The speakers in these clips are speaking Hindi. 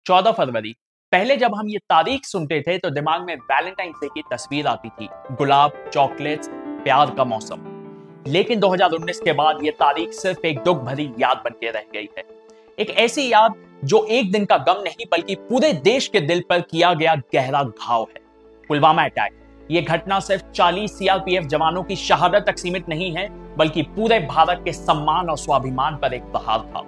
14 फरवरी। पहले जब हम ये तारीख सुनते थे तो दिमाग में वैलेंटाइन डे की तस्वीर आती थी, गुलाब, चॉकलेट्स, प्यार का मौसम। लेकिन 2019 के बाद ये तारीख सिर्फ एक दुख भरी याद बन के रह गई है। एक ऐसी याद जो एक दिन का गम नहीं बल्कि पूरे देश के दिल पर किया गया गहरा घाव है। पुलवामा अटैक। ये घटना सिर्फ 40 सीआरपीएफ जवानों की शहादत तक सीमित नहीं है, बल्कि पूरे भारत के सम्मान और स्वाभिमान पर एक प्रहार था।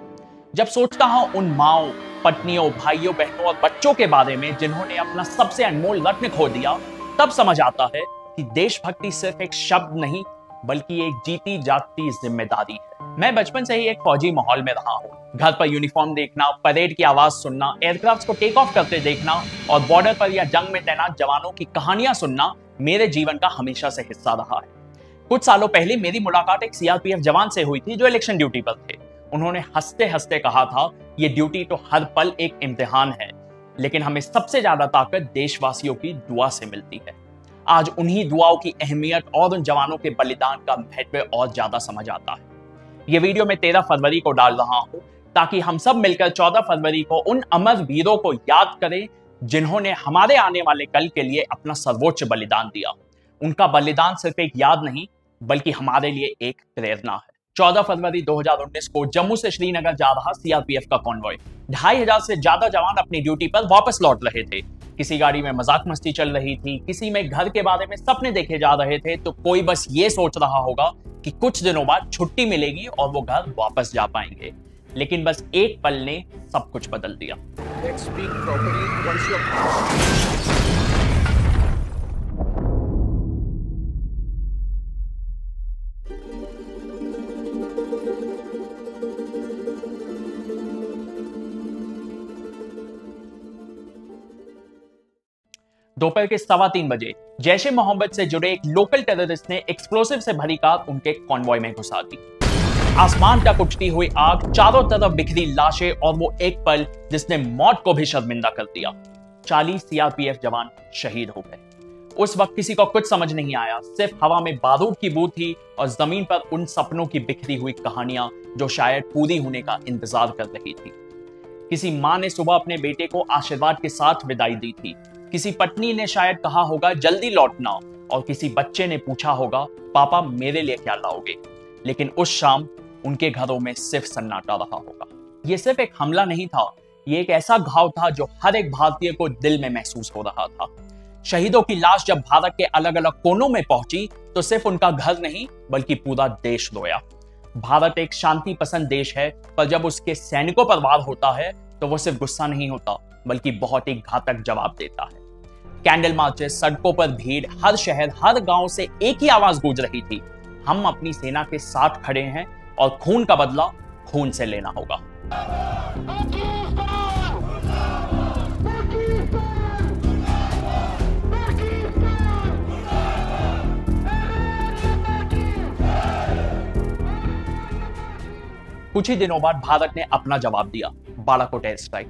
जब सोचता हूं उन माओ, पत्नियों, भाइयों, बहनों और बच्चों के बारे में जिन्होंने अपना सबसे अनमोल रत्न खो दिया, तब समझ आता है कि देशभक्ति सिर्फ एक शब्द नहीं बल्कि एक जीती जागती जिम्मेदारी है। मैं बचपन से ही एक फौजी माहौल में रहा हूँ। घर पर यूनिफॉर्म देखना, परेड की आवाज सुनना, एयरक्राफ्ट को टेक ऑफ करते देखना और बॉर्डर पर या जंग में तैनात जवानों की कहानियां सुनना मेरे जीवन का हमेशा से हिस्सा रहा है। कुछ सालों पहले मेरी मुलाकात एक सीआरपीएफ जवान से हुई थी जो इलेक्शन ड्यूटी पर थे। उन्होंने हंसते हंसते कहा था, ये ड्यूटी तो हर पल एक इम्तिहान है, लेकिन हमें सबसे ज्यादा ताकत देशवासियों की दुआ से मिलती है। आज उन्हीं दुआओं की अहमियत और उन जवानों के बलिदान का महत्व और ज्यादा समझ आता है। ये वीडियो मैं 13 फरवरी को डाल रहा हूं ताकि हम सब मिलकर 14 फरवरी को उन अमर वीरों को याद करें जिन्होंने हमारे आने वाले कल के लिए अपना सर्वोच्च बलिदान दिया। उनका बलिदान सिर्फ एक याद नहीं बल्कि हमारे लिए एक प्रेरणा है। 14 फरवरी 2019 को जम्मू से श्रीनगर जा रहा सीआरपीएफ का कॉन्वॉय। 2500 से ज्यादा जवान अपनी ड्यूटी पर वापस लौट रहे थे। किसी गाड़ी में मजाक मस्ती चल रही थी, किसी में घर के बारे में सपने देखे जा रहे थे, तो कोई बस ये सोच रहा होगा कि कुछ दिनों बाद छुट्टी मिलेगी और वो घर वापस जा पाएंगे। लेकिन बस एक पल ने सब कुछ बदल दिया। दोपहर के 3:15 बजे जैश ए मोहम्मद से जुड़े एक लोकल टेररिस्ट ने एक्सप्लोसिव से भरी कार उनके कॉन्वॉय में घुसा दी। आसमान तक उठती हुई आग, चारों तरफ बिखरी लाशें और वो एक पल जिसने मौत को भी शर्मिंदा कर दिया। 40 सीआरपीएफ जवान शहीद हो गए। उस वक्त किसी को कुछ समझ नहीं आया, सिर्फ हवा में बारूद की बू थी और जमीन पर उन सपनों की बिखरी हुई कहानियां जो शायद पूरी होने का इंतजार कर रही थी। किसी मां ने सुबह अपने बेटे को आशीर्वाद के साथ विदाई दी थी, किसी पत्नी ने शायद कहा होगा जल्दी लौटना, और किसी बच्चे ने पूछा होगा पापा मेरे लिए क्या लाओगे। लेकिन उस शाम उनके घरों में सिर्फ सन्नाटा रहा होगा। यह सिर्फ एक हमला नहीं था, यह एक ऐसा घाव था जो हर एक भारतीय को दिल में महसूस हो रहा था। शहीदों की लाश जब भारत के अलग अलग कोनों में पहुंची तो सिर्फ उनका घर नहीं बल्कि पूरा देश रोया। भारत एक शांति पसंद देश है, पर जब उसके सैनिकों पर वार होता है तो वो सिर्फ गुस्सा नहीं होता बल्कि बहुत ही घातक जवाब देता है। कैंडल मार्चेस, सड़कों पर भीड़, हर शहर, हर गांव से एक ही आवाज गूंज रही थी, हम अपनी सेना के साथ खड़े हैं और खून का बदला खून से लेना होगा। कुछ ही दिनों बाद भारत ने अपना जवाब दिया, बालाकोट एयर स्ट्राइक।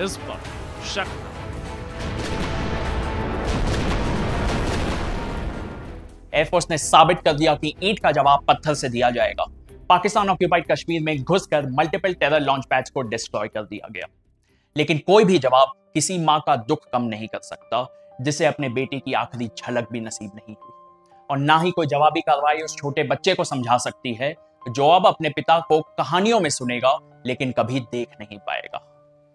इस पर शक एयरफोर्स ने साबित कर दिया कि ईंट का जवाब पत्थर से दिया जाएगा। पाकिस्तान ऑक्यूपाइड कश्मीर में घुसकर मल्टीपल टेरर लॉन्च पैड्स को डिस्ट्रॉय कर दिया गया। लेकिन कोई भी जवाब किसी मां का दुख कम नहीं कर सकता जिसे अपने बेटे की आखिरी झलक भी नसीब नहीं हुई, और ना ही कोई जवाबी कार्रवाई उस छोटे बच्चे को समझा सकती है जो अब अपने पिता को कहानियों में सुनेगा लेकिन कभी देख नहीं पाएगा।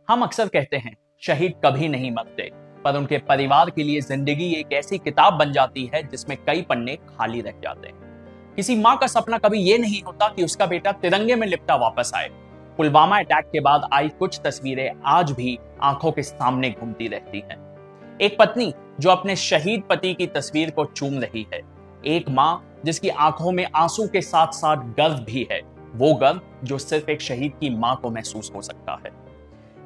हम अक्सर कहते हैं शहीद कभी नहीं मरते, पर उनके परिवार के लिए जिंदगी एक ऐसी किताब बन जाती है जिसमें कई पन्ने खाली रह जाते हैं। किसी मां का सपना कभी यह नहीं होता कि उसका बेटा तिरंगे में लिपटा वापस आए। पुलवामा अटैक के बाद आई कुछ तस्वीरें आज भी आंखों के सामने घूमती रहती हैं। एक पत्नी जो अपने शहीद पति की तस्वीर को चूम रही है, एक मां जिसकी आंखों में आंसू के साथ साथ गर्व भी है, वो गर्व जो सिर्फ एक शहीद की मां को महसूस हो सकता है।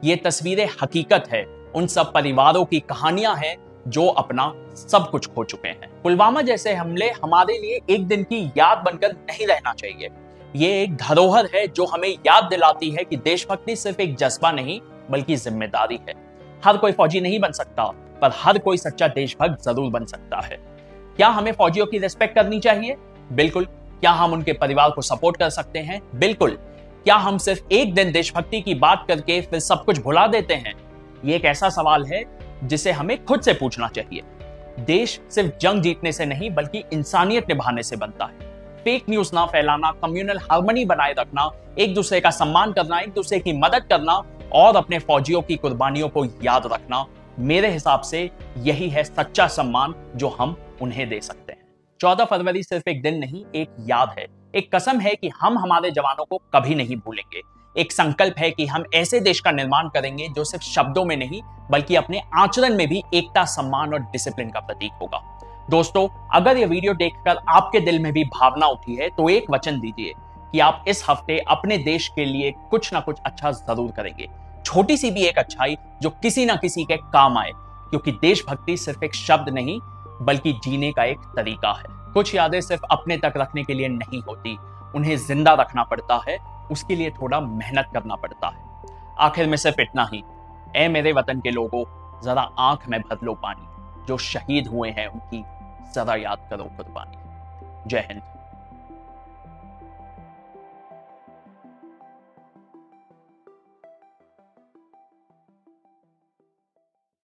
ये तस्वीरें हकीकत है, उन सब परिवारों की कहानियां हैं जो अपना सब कुछ खो चुके हैं। पुलवामा जैसे हमले हमारे लिए एक दिन की याद बनकर नहीं रहना चाहिए। ये एक धरोहर है जो हमें याद दिलाती है कि देशभक्ति सिर्फ एक जज्बा नहीं बल्कि जिम्मेदारी है। हर कोई फौजी नहीं बन सकता, पर हर कोई सच्चा देशभक्त जरूर बन सकता है। क्या हमें फौजियों की रिस्पेक्ट करनी चाहिए? बिल्कुल। क्या हम उनके परिवार को सपोर्ट कर सकते हैं? बिल्कुल। क्या हम सिर्फ एक दिन देशभक्ति की बात करके फिर सब कुछ भुला देते हैं? ये एक ऐसा सवाल है जिसे हमें खुद से पूछना चाहिए। देश सिर्फ जंग जीतने से नहीं बल्कि इंसानियत निभाने से बनता है। फेक न्यूज ना फैलाना, कम्युनल हार्मनी बनाए रखना, एक दूसरे का सम्मान करना, एक दूसरे की मदद करना और अपने फौजियों की कुर्बानियों को याद रखना, मेरे हिसाब से यही है सच्चा सम्मान जो हम उन्हें दे सकते हैं। 14 फरवरी सिर्फ एक दिन नहीं, एक याद है, एक कसम है कि हम हमारे जवानों को कभी नहीं भूलेंगे। एक संकल्प है कि हम ऐसे देश का निर्माण करेंगे जो सिर्फ शब्दों में नहीं बल्कि अपने आचरण में भी एकता, सम्मान और डिसिप्लिन का प्रतीक होगा। दोस्तों, अगर यह वीडियो देखकर आपके दिल में भी भावना उठी है तो एक वचन दीजिए कि आप इस हफ्ते अपने देश के लिए कुछ ना कुछ अच्छा जरूर करेंगे। छोटी सी भी एक अच्छाई जो किसी ना किसी के काम आए, क्योंकि देशभक्ति सिर्फ एक शब्द नहीं बल्कि जीने का एक तरीका है। कुछ यादें सिर्फ अपने तक रखने के लिए नहीं होती, उन्हें जिंदा रखना पड़ता है, उसके लिए थोड़ा मेहनत करना पड़ता है। आखिर में सिर्फ इतना ही, ऐ मेरे वतन के लोगों, जरा आंख में भर लो पानी, जो शहीद हुए हैं उनकी जरा याद करो कुर्बानी। जय हिंद।